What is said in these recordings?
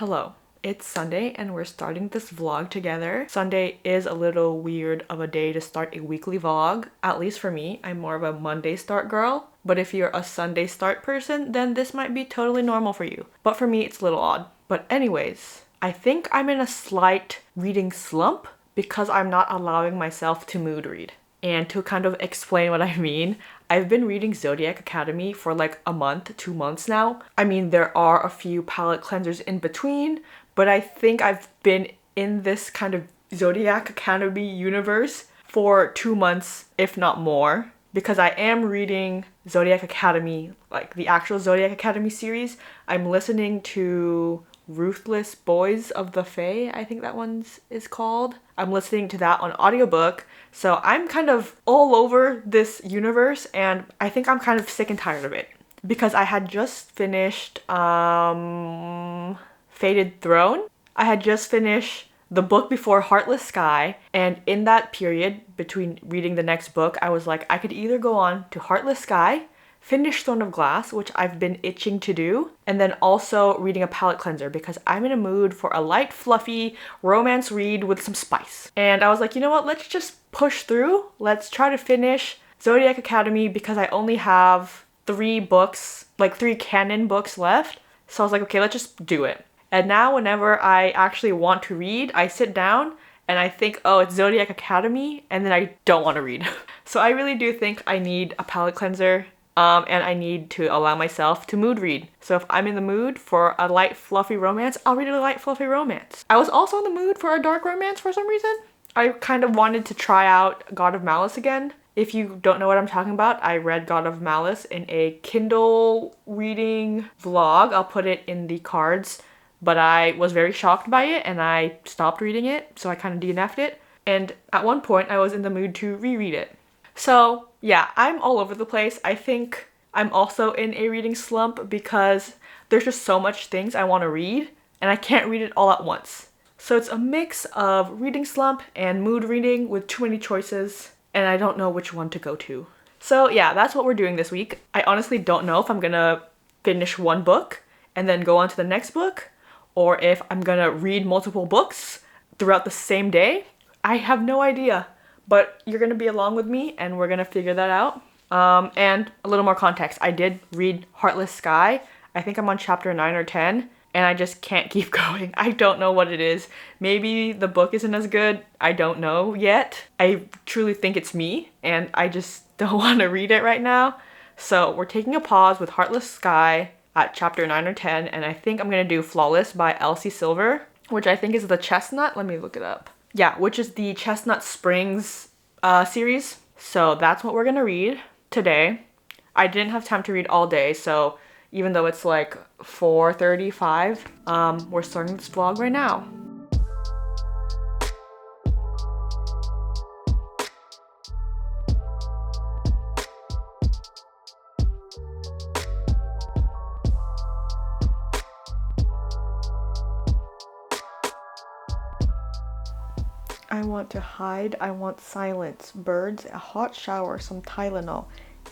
Hello, it's Sunday and we're starting this vlog together. Sunday is a little weird of a day to start a weekly vlog. At least for me, I'm more of a Monday start girl. But if you're a Sunday start person, then this might be totally normal for you. But for me, it's a little odd. But anyways, I think I'm in a slight reading slump because I'm not allowing myself to mood read. And to kind of explain what I mean, I've been reading Zodiac Academy for like a month, 2 months now. I mean, there are a few palette cleansers in between, but I think I've been in this kind of Zodiac Academy universe for 2 months, if not more, because I am reading Zodiac Academy, like the actual Zodiac Academy series. I'm listening to Ruthless Boys of the Fae, I think that one's is called. I'm listening to that on audiobook, so I'm kind of all over this universe and I think I'm kind of sick and tired of it. Because I had just finished Fated Throne. I had just finished the book before Heartless Sky, and in that period between reading the next book, I was like, I could either go on to Heartless Sky, finish Throne of Glass, which I've been itching to do, and then also reading a palette cleanser because I'm in a mood for a light, fluffy romance read with some spice. And I was like, you know what, let's just push through. Let's try to finish Zodiac Academy because I only have 3 books, like 3 canon books left. So I was like, okay, let's just do it. And now whenever I actually want to read, I sit down and I think, oh, it's Zodiac Academy, and then I don't want to read. So I really do think I need a palette cleanser. And I need to allow myself to mood read. So if I'm in the mood for a light, fluffy romance, I'll read a light, fluffy romance. I was also in the mood for a dark romance for some reason. I kind of wanted to try out God of Malice again. If you don't know what I'm talking about, I read God of Malice in a Kindle reading vlog. I'll put it in the cards. But I was very shocked by it and I stopped reading it, so I kind of DNF'd it. And at one point, I was in the mood to reread it. So yeah, I'm all over the place. I think I'm also in a reading slump because there's just so much things I want to read and I can't read it all at once. So it's a mix of reading slump and mood reading with too many choices and I don't know which one to go to. So yeah, that's what we're doing this week. I honestly don't know if I'm gonna finish one book and then go on to the next book, or if I'm gonna read multiple books throughout the same day. I have no idea. But you're going to be along with me and we're going to figure that out. And a little more context. I did read Heartless Sky. I think I'm on chapter 9 or 10 and I just can't keep going. I don't know what it is. Maybe the book isn't as good. I don't know yet. I truly think it's me and I just don't want to read it right now. So we're taking a pause with Heartless Sky at chapter 9 or 10, and I think I'm going to do Flawless by Elsie Silver, which I think is the Chestnut. Let me look it up. Yeah, which is the Chestnut Springs series. So that's what we're gonna read today. I didn't have time to read all day, so even though it's like 4:35, we're starting this vlog right now. I want to hide, I want silence, birds, a hot shower, some Tylenol,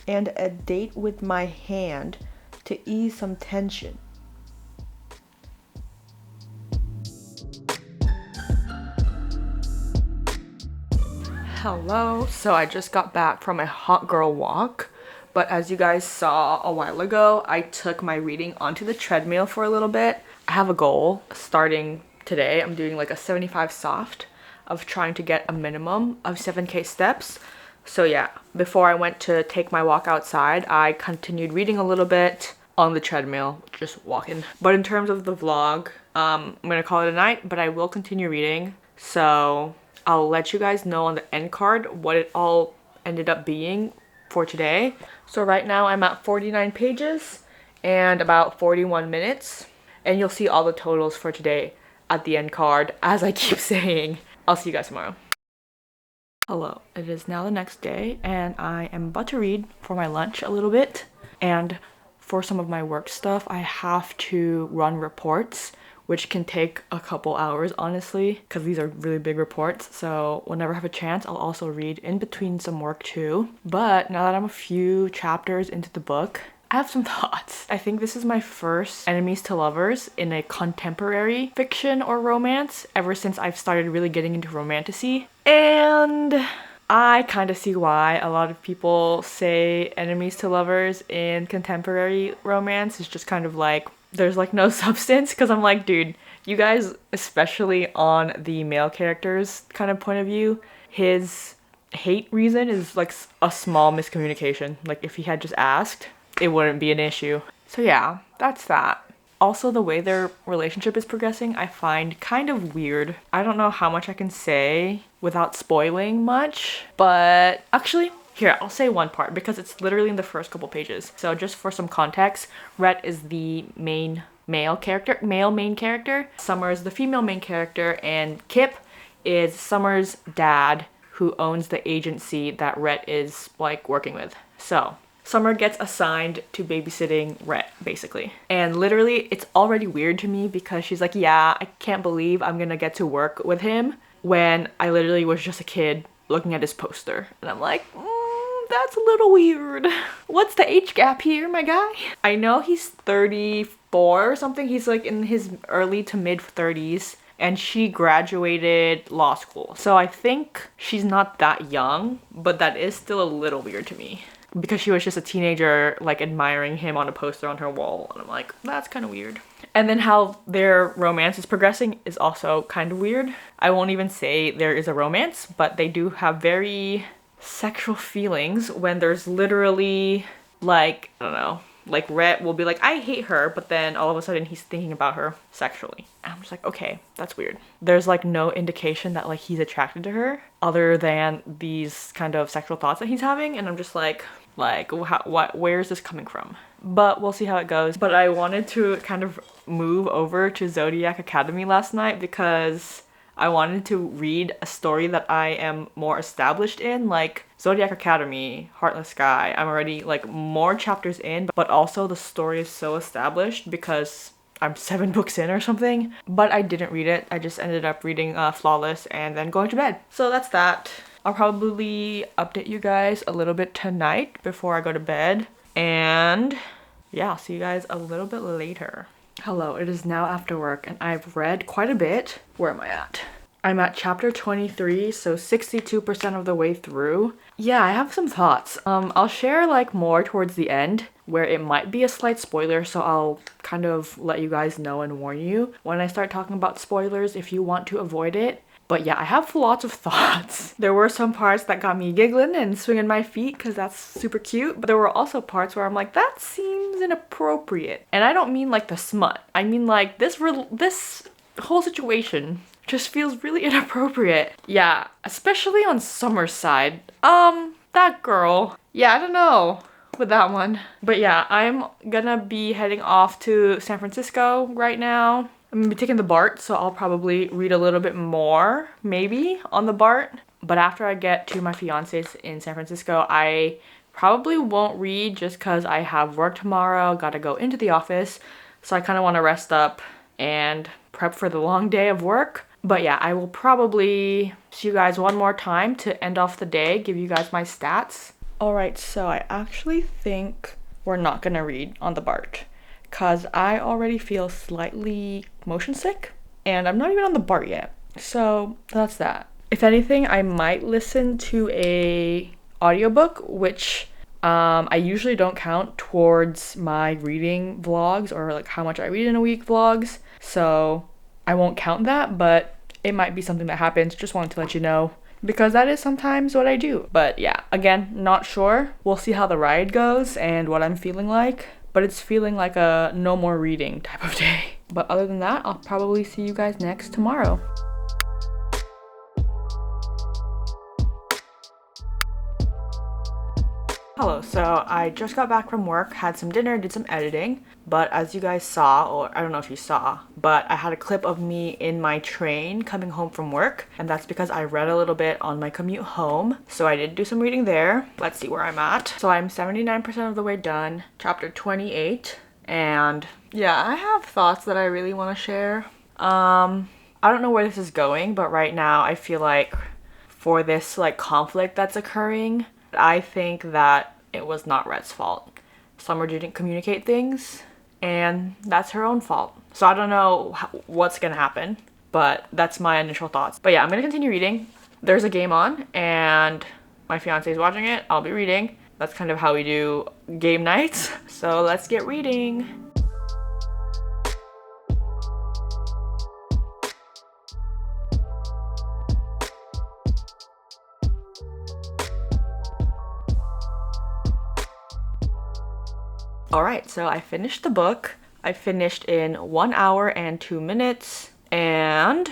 and a date with my hand to ease some tension. Hello, so I just got back from a hot girl walk, but as you guys saw a while ago, I took my reading onto the treadmill for a little bit. I have a goal starting today. I'm doing like a 75 soft of trying to get a minimum of 7K steps. So yeah, before I went to take my walk outside, I continued reading a little bit on the treadmill, just walking. But in terms of the vlog, I'm gonna call it a night, but I will continue reading. So I'll let you guys know on the end card what it all ended up being for today. So right now I'm at 49 pages and about 41 minutes. And you'll see all the totals for today at the end card, as I keep saying. I'll see you guys tomorrow. Hello, it is now the next day and I am about to read for my lunch a little bit. And for some of my work stuff, I have to run reports, which can take a couple hours, honestly, because these are really big reports. So whenever I have a chance, I'll also read in between some work too. But now that I'm a few chapters into the book, I have some thoughts. I think this is my first enemies to lovers in a contemporary fiction or romance ever since I've started really getting into romantasy. And I kind of see why a lot of people say enemies to lovers in contemporary romance is just kind of like, there's like no substance, because I'm like, dude, you guys, especially on the male character's kind of point of view, his hate reason is like a small miscommunication. Like if he had just asked, it wouldn't be an issue. So yeah, that's that. Also, the way their relationship is progressing, I find kind of weird. I don't know how much I can say without spoiling much, but actually, here, I'll say one part because it's literally in the first couple pages. So just for some context, Rhett is the main main character. Summer is the female main character, and Kip is Summer's dad, who owns the agency that Rhett is like working with. So Summer gets assigned to babysitting Rhett, basically. And literally, it's already weird to me because she's like, yeah, I can't believe I'm gonna get to work with him, when I literally was just a kid looking at his poster. And I'm like, that's a little weird. What's the age gap here, my guy? I know he's 34 or something. He's like in his early to mid 30s. And she graduated law school. So I think she's not that young, but that is still a little weird to me. Because she was just a teenager, like admiring him on a poster on her wall. And I'm like, that's kind of weird. And then how their romance is progressing is also kind of weird. I won't even say there is a romance, but they do have very sexual feelings when there's literally like, I don't know, like Rhett will be like, I hate her, but then all of a sudden he's thinking about her sexually. And I'm just like, okay, that's weird. There's like no indication that like he's attracted to her other than these kind of sexual thoughts that he's having. And I'm just like where is this coming from? But we'll see how it goes. But I wanted to kind of move over to Zodiac Academy last night because I wanted to read a story that I am more established in, like Zodiac Academy, Heartless Sky. I'm already like more chapters in, but also the story is so established because I'm 7 books in or something. But I didn't read it. I just ended up reading Flawless and then going to bed. So that's that. I'll probably update you guys a little bit tonight before I go to bed. And yeah, I'll see you guys a little bit later. Hello, it is now after work and I've read quite a bit. Where am I at? I'm at chapter 23, so 62% of the way through. Yeah, I have some thoughts. I'll share like more towards the end where it might be a slight spoiler, so I'll kind of let you guys know and warn you when I start talking about spoilers if you want to avoid it. But yeah, I have lots of thoughts. There were some parts that got me giggling and swinging my feet because that's super cute. But there were also parts where I'm like, that seems inappropriate. And I don't mean like the smut. I mean like this whole situation just feels really inappropriate. Yeah, especially on Summer's side. That girl. Yeah, I don't know with that one. But yeah, I'm gonna be heading off to San Francisco right now. I'm gonna be taking the BART, so I'll probably read a little bit more, maybe, on the BART. But after I get to my fiance's in San Francisco, I probably won't read just because I have work tomorrow, gotta go into the office. So I kind of want to rest up and prep for the long day of work. But yeah, I will probably see you guys one more time to end off the day, give you guys my stats. Alright, so I actually think we're not gonna read on the BART because I already feel slightly motion sick and I'm not even on the BART yet. So that's that. If anything, I might listen to a audiobook, which I usually don't count towards my reading vlogs or like how much I read in a week vlogs. So I won't count that, but it might be something that happens. Just wanted to let you know because that is sometimes what I do. But yeah, again, not sure. We'll see how the ride goes and what I'm feeling like. But it's feeling like a no more reading type of day. But other than that, I'll probably see you guys next tomorrow. Hello, so I just got back from work, had some dinner, did some editing, but as you guys saw, or I don't know if you saw, but I had a clip of me in my train coming home from work, and that's because I read a little bit on my commute home, so I did do some reading there. Let's see where I'm at. So I'm 79% of the way done, chapter 28, and yeah, I have thoughts that I really want to share. I don't know where this is going, but right now I feel like for this like conflict that's occurring, I think that it was not Rhett's fault. Summer didn't communicate things, and that's her own fault. So I don't know what's gonna happen, but that's my initial thoughts. But yeah, I'm gonna continue reading. There's a game on, and my fiance is watching it. I'll be reading. That's kind of how we do game nights. So let's get reading. Alright, so I finished the book. I finished in 1 hour and 2 minutes, and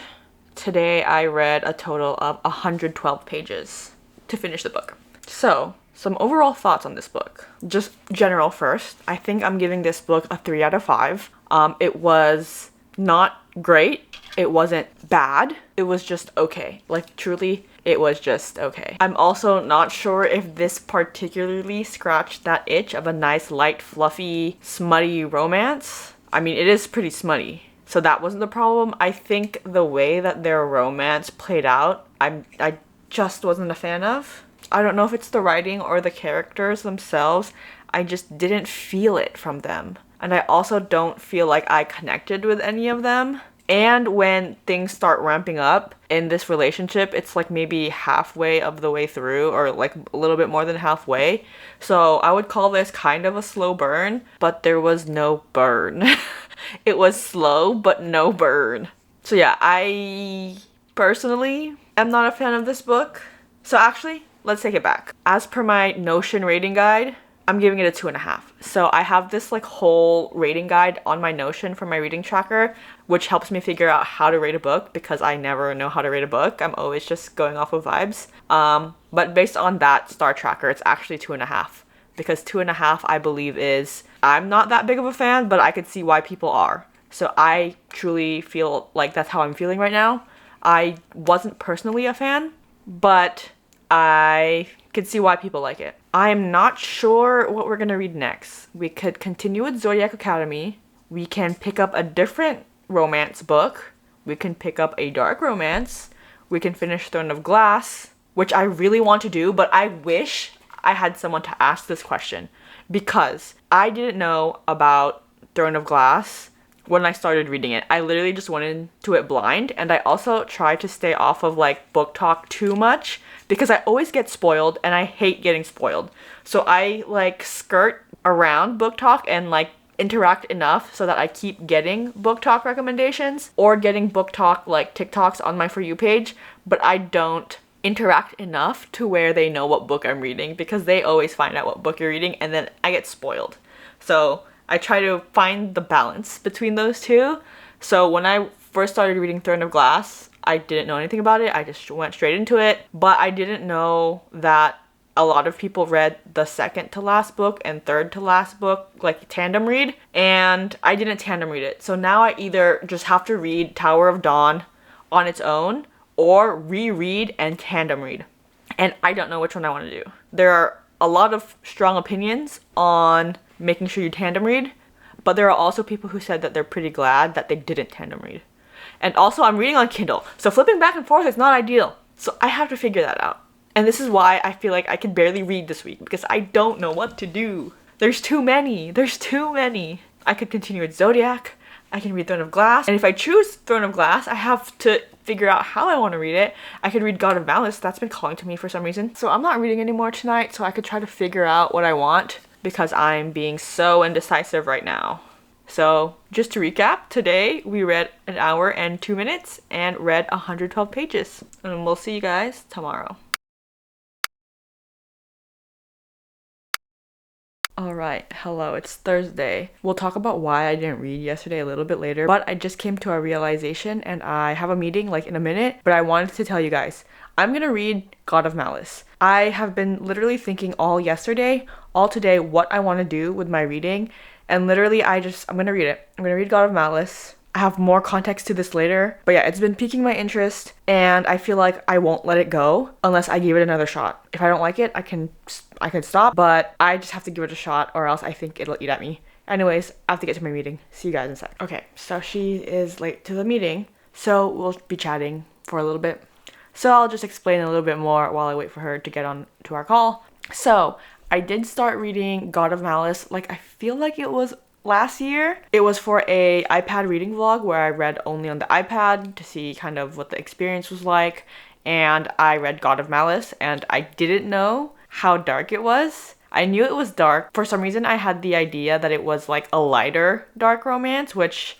today I read a total of 112 pages to finish the book. So, some overall thoughts on this book. Just general first. I think I'm giving this book a 3 out of 5. It was not great. It wasn't bad. It was just okay. Like, truly, it was just okay. I'm also not sure if this particularly scratched that itch of a nice, light, fluffy, smutty romance. I mean, it is pretty smutty, so that wasn't the problem. I think the way that their romance played out, I just wasn't a fan of. I don't know if it's the writing or the characters themselves. I just didn't feel it from them. And I also don't feel like I connected with any of them. And when things start ramping up in this relationship, it's like maybe halfway of the way through, or like a little bit more than halfway. So I would call this kind of a slow burn, but there was no burn. It was slow, but no burn. So yeah, I personally am not a fan of this book. So actually, let's take it back. As per my Notion rating guide, I'm giving it a 2.5. So I have this like whole rating guide on my Notion for my reading tracker, which helps me figure out how to rate a book because I never know how to rate a book. I'm always just going off of vibes. But based on that star tracker, it's actually 2.5 because 2.5 I believe is, I'm not that big of a fan, but I could see why people are. So I truly feel like that's how I'm feeling right now. I wasn't personally a fan, but I could see why people like it. I'm not sure what we're gonna read next. We could continue with Zodiac Academy. We can pick up a different romance book. We can pick up a dark romance. We can finish Throne of Glass, which I really want to do, but I wish I had someone to ask this question because I didn't know about Throne of Glass when I started reading it. I literally just went into it blind, and I also tried to stay off of like book talk too much because I always get spoiled and I hate getting spoiled. So I like skirt around book talk and like interact enough so that I keep getting book talk recommendations or getting book talk like TikToks on my For You page, but I don't interact enough to where they know what book I'm reading because they always find out what book you're reading and then I get spoiled. So I try to find the balance between those two. So when I first started reading Throne of Glass, I didn't know anything about it. I just went straight into it. But I didn't know that a lot of people read the second to last book and third to last book, like tandem read. And I didn't tandem read it. So now I either just have to read Tower of Dawn on its own or reread and tandem read. And I don't know which one I want to do. There are a lot of strong opinions on making sure you tandem read, but there are also people who said that they're pretty glad that they didn't tandem read. And also I'm reading on Kindle, so flipping back and forth is not ideal. So I have to figure that out. And this is why I feel like I can barely read this week, because I don't know what to do. There's too many. I could continue with Zodiac, I can read Throne of Glass, and if I choose Throne of Glass, I have to figure out how I want to read it. I could read God of Malice, that's been calling to me for some reason. So I'm not reading anymore tonight, so I could try to figure out what I want, because I'm being so indecisive right now. So just to recap, today we read 1 hour and 2 minutes and read 112 pages. And we'll see you guys tomorrow. Alright, hello, it's Thursday. We'll talk about why I didn't read yesterday a little bit later, but I just came to a realization and I have a meeting like in a minute, but I wanted to tell you guys. I'm gonna read God of Malice. I have been literally thinking all yesterday, all today, what I want to do with my reading, and literally I'm gonna read it. I'm gonna read God of Malice. I have more context to this later, but yeah, it's been piquing my interest, and I feel like I won't let it go unless I give it another shot. If I don't like it, I can stop, but I just have to give it a shot or else I think it'll eat at me. Anyways, I have to get to my meeting. See you guys in a sec. Okay, so she is late to the meeting, so we'll be chatting for a little bit. So I'll just explain a little bit more while I wait for her to get on to our call. So I did start reading God of Malice, like I feel like it was last year. It was for a iPad reading vlog where I read only on the iPad to see kind of what the experience was like, and I read God of Malice and I didn't know how dark it was. I knew it was dark. For some reason I had the idea that it was like a lighter dark romance, which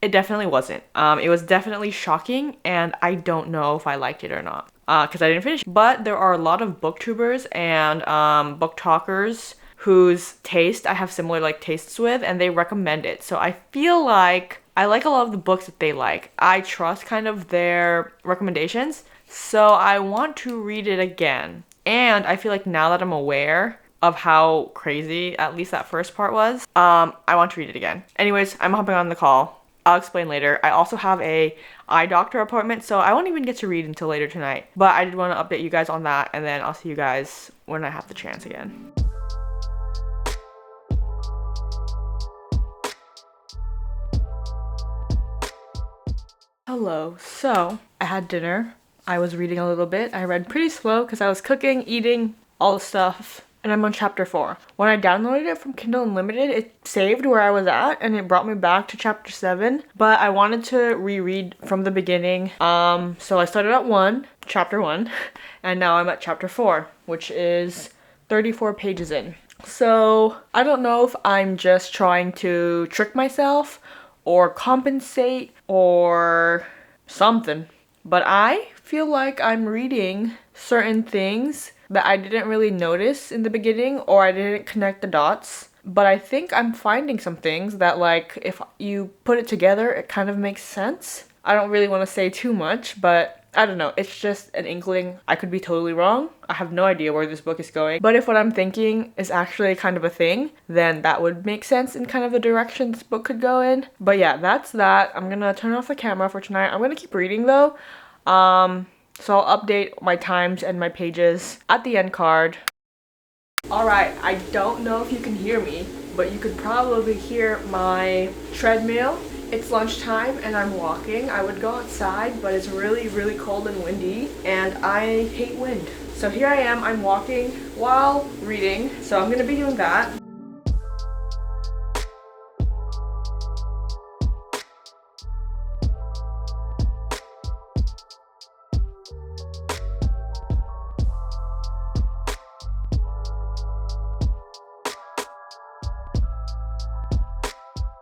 it definitely wasn't. It was definitely shocking, and I don't know if I liked it or not because I didn't finish. But there are a lot of booktubers and book talkers whose taste I have similar like tastes with, and they recommend it. So I feel like I like a lot of the books that they like. I trust kind of their recommendations, so I want to read it again. And I feel like now that I'm aware of how crazy at least that first part was, I want to read it again. Anyways, I'm hopping on the call. I'll explain later. I also have a eye doctor appointment, so I won't even get to read until later tonight. But I did want to update you guys on that, and then I'll see you guys when I have the chance again. Hello. So, I had dinner. I was reading a little bit. I read pretty slow because I was cooking, eating, all the stuff. And I'm on chapter 4. When I downloaded it from Kindle Unlimited, it saved where I was at and it brought me back to chapter 7. But I wanted to reread from the beginning. So I started at chapter 1, and now I'm at chapter 4, which is 34 pages in. So I don't know if I'm just trying to trick myself or compensate or something, but I feel like I'm reading certain things that I didn't really notice in the beginning, or I didn't connect the dots. But I think I'm finding some things that, like, if you put it together, it kind of makes sense. I don't really want to say too much, but I don't know. It's just an inkling. I could be totally wrong. I have no idea where this book is going. But if what I'm thinking is actually kind of a thing, then that would make sense in kind of the direction this book could go in. But yeah, that's that. I'm gonna turn off the camera for tonight. I'm gonna keep reading though. So I'll update my times and my pages at the end card. Alright, I don't know if you can hear me, but you could probably hear my treadmill. It's lunchtime and I'm walking. I would go outside, but it's really, really cold and windy, and I hate wind. So here I am, I'm walking while reading, so I'm gonna be doing that.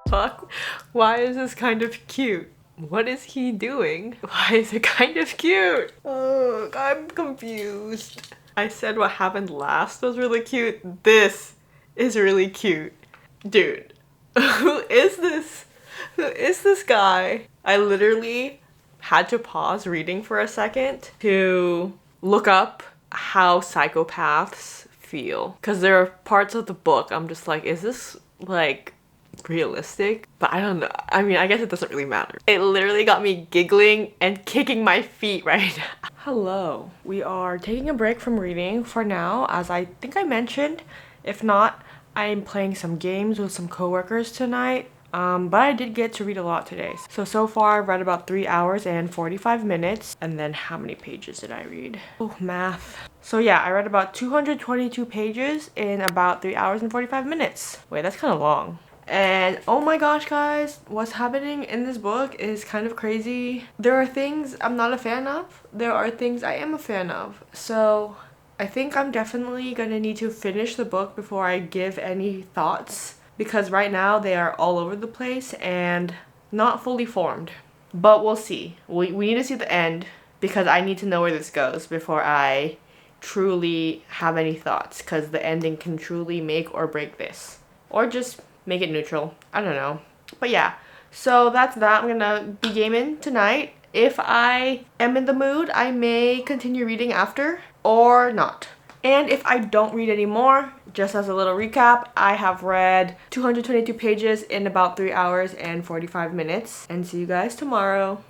Fuck, why is this kind of cute? What is he doing? Why is it kind of cute? Oh, I'm confused. I said what happened last was really cute. This is really cute. Dude, who is this? Who is this guy? I literally had to pause reading for a second to look up how psychopaths feel. Because there are parts of the book I'm just like, is this like realistic? But I don't know. I mean, I guess it doesn't really matter. It literally got me giggling and kicking my feet right now. Hello. We are taking a break from reading for now, as I think I mentioned. If not, I'm playing some games with some coworkers tonight. But I did get to read a lot today. So far I've read about 3 hours and 45 minutes. And then how many pages did I read? Oh, math. So yeah, I read about 222 pages in about 3 hours and 45 minutes. Wait, that's kind of long. And oh my gosh, guys, what's happening in this book is kind of crazy. There are things I'm not a fan of. There are things I am a fan of. So I think I'm definitely gonna need to finish the book before I give any thoughts, because right now they are all over the place and not fully formed. But we'll see. We need to see the end, because I need to know where this goes before I truly have any thoughts, because the ending can truly make or break this. Or just make it neutral. I don't know. But yeah, so that's that. I'm gonna be gaming tonight. If I am in the mood, I may continue reading after or not. And if I don't read anymore, just as a little recap, I have read 222 pages in about 3 hours and 45 minutes. And see you guys tomorrow.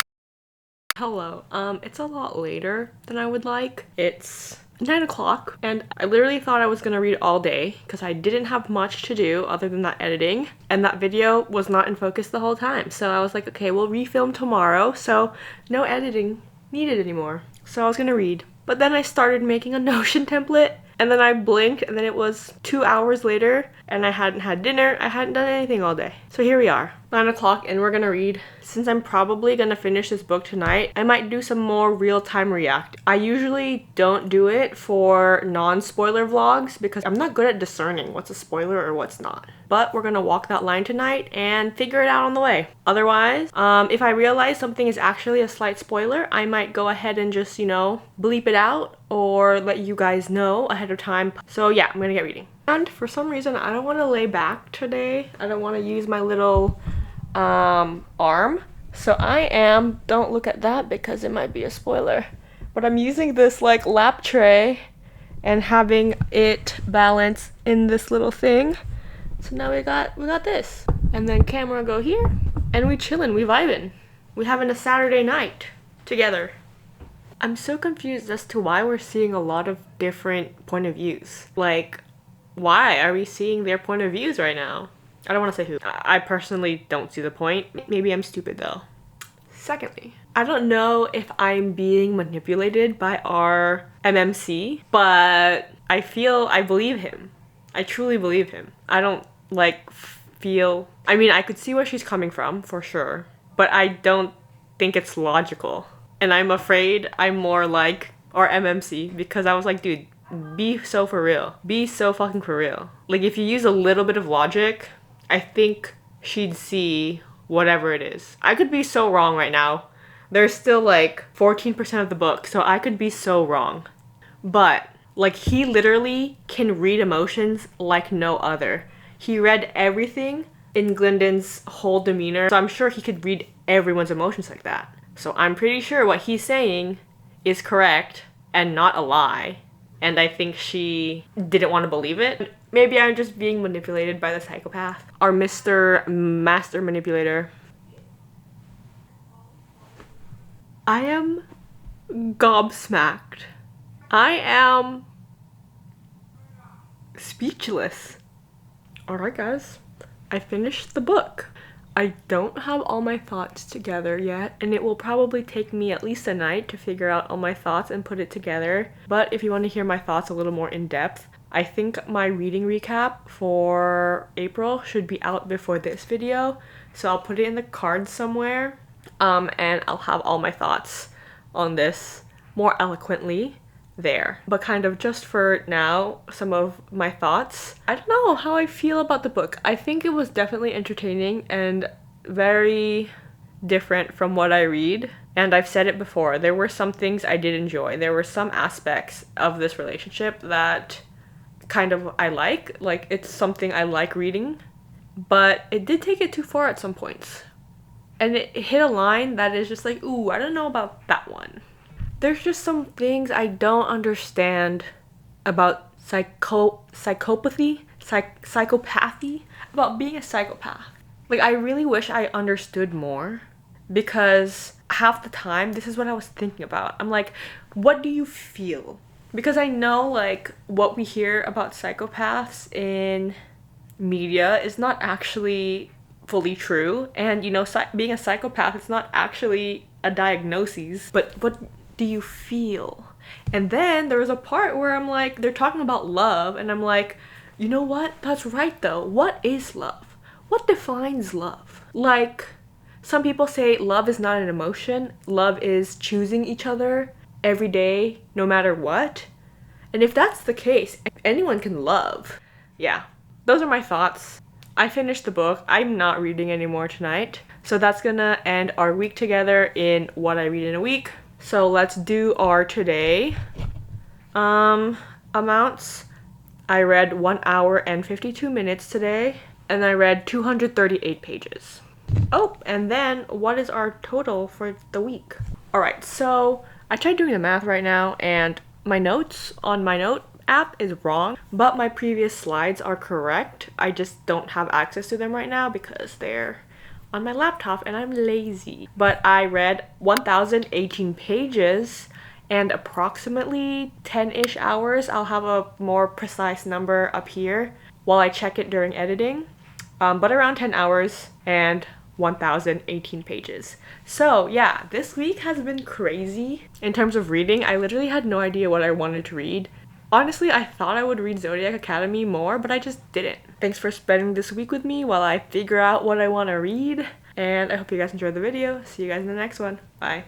Hello. It's a lot later than I would like. It's 9 o'clock, and I literally thought I was gonna read all day because I didn't have much to do other than that editing, and that video was not in focus the whole time. So I was like, okay, we'll refilm tomorrow, so no editing needed anymore. So I was gonna read. But then I started making a Notion template, And then I blinked and then it was 2 hours later and I hadn't had dinner. I hadn't done anything all day. So here we are, 9 o'clock, and we're gonna read. Since I'm probably gonna finish this book tonight, I might do some more real-time react. I usually don't do it for non-spoiler vlogs because I'm not good at discerning what's a spoiler or what's not. But we're gonna walk that line tonight and figure it out on the way. Otherwise, if I realize something is actually a slight spoiler, I might go ahead and just, you know, bleep it out or let you guys know ahead of time. So yeah, I'm gonna get reading. And for some reason, I don't want to lay back today. I don't want to use my little arm. So don't look at that because it might be a spoiler. But I'm using this like lap tray and having it balance in this little thing. So now we got this. And then camera go here and we chillin', we vibin'. We having a Saturday night together. I'm so confused as to why we're seeing a lot of different point of views. Like, why are we seeing their point of views right now? I don't want to say who. I personally don't see the point. Maybe I'm stupid though. Secondly, I don't know if I'm being manipulated by our MMC, but I believe him. I truly believe him. I don't I mean, I could see where she's coming from for sure, but I don't think it's logical. And I'm afraid I'm more like our MMC because I was like, dude, be so for real. Be so fucking for real. Like, if you use a little bit of logic, I think she'd see whatever it is. I could be so wrong right now. There's still like 14% of the book, so I could be so wrong. But, like, he literally can read emotions like no other. He read everything in Glyndon's whole demeanor, so I'm sure he could read everyone's emotions like that. So I'm pretty sure what he's saying is correct and not a lie. And I think she didn't want to believe it. Maybe I'm just being manipulated by the psychopath. Our Mr. Master Manipulator. I am gobsmacked. I am speechless. Alright guys, I finished the book. I don't have all my thoughts together yet, and it will probably take me at least a night to figure out all my thoughts and put it together. But if you want to hear my thoughts a little more in depth, I think my reading recap for April should be out before this video, so I'll put it in the cards somewhere, and I'll have all my thoughts on this more eloquently there. But kind of just for now, some of my thoughts. I don't know how I feel about the book. I think it was definitely entertaining and very different from what I read. And I've said it before, there were some things I did enjoy. There were some aspects of this relationship that kind of I like it's something I like reading. But it did take it too far at some points. And it hit a line that is just like, ooh, I don't know about that one. There's just some things I don't understand about psychopathy, about being a psychopath. Like, I really wish I understood more, because half the time, this is what I was thinking about. I'm like, what do you feel? Because I know, like, what we hear about psychopaths in media is not actually fully true. And, you know, being a psychopath, it's not actually a diagnosis, but what do you feel? And then there was a part where I'm like, they're talking about love, and I'm like, you know what? That's right though. What is love? What defines love? Like, some people say love is not an emotion. Love is choosing each other every day, no matter what. And if that's the case, anyone can love. Yeah, those are my thoughts. I finished the book. I'm not reading anymore tonight. So that's gonna end our week together in What I Read in a Week. So let's do our today amounts. I read 1 hour and 52 minutes today, and I read 238 pages. Oh, and then what is our total for the week? All right, so I tried doing the math right now, and my notes on my note app is wrong, but my previous slides are correct. I just don't have access to them right now because they're on my laptop and I'm lazy. But I read 1,018 pages and approximately 10-ish hours. I'll have a more precise number up here while I check it during editing. But around 10 hours and 1,018 pages. So yeah, this week has been crazy in terms of reading. I literally had no idea what I wanted to read. Honestly, I thought I would read Zodiac Academy more, but I just didn't. Thanks for spending this week with me while I figure out what I want to read, and I hope you guys enjoyed the video. See you guys in the next one. Bye.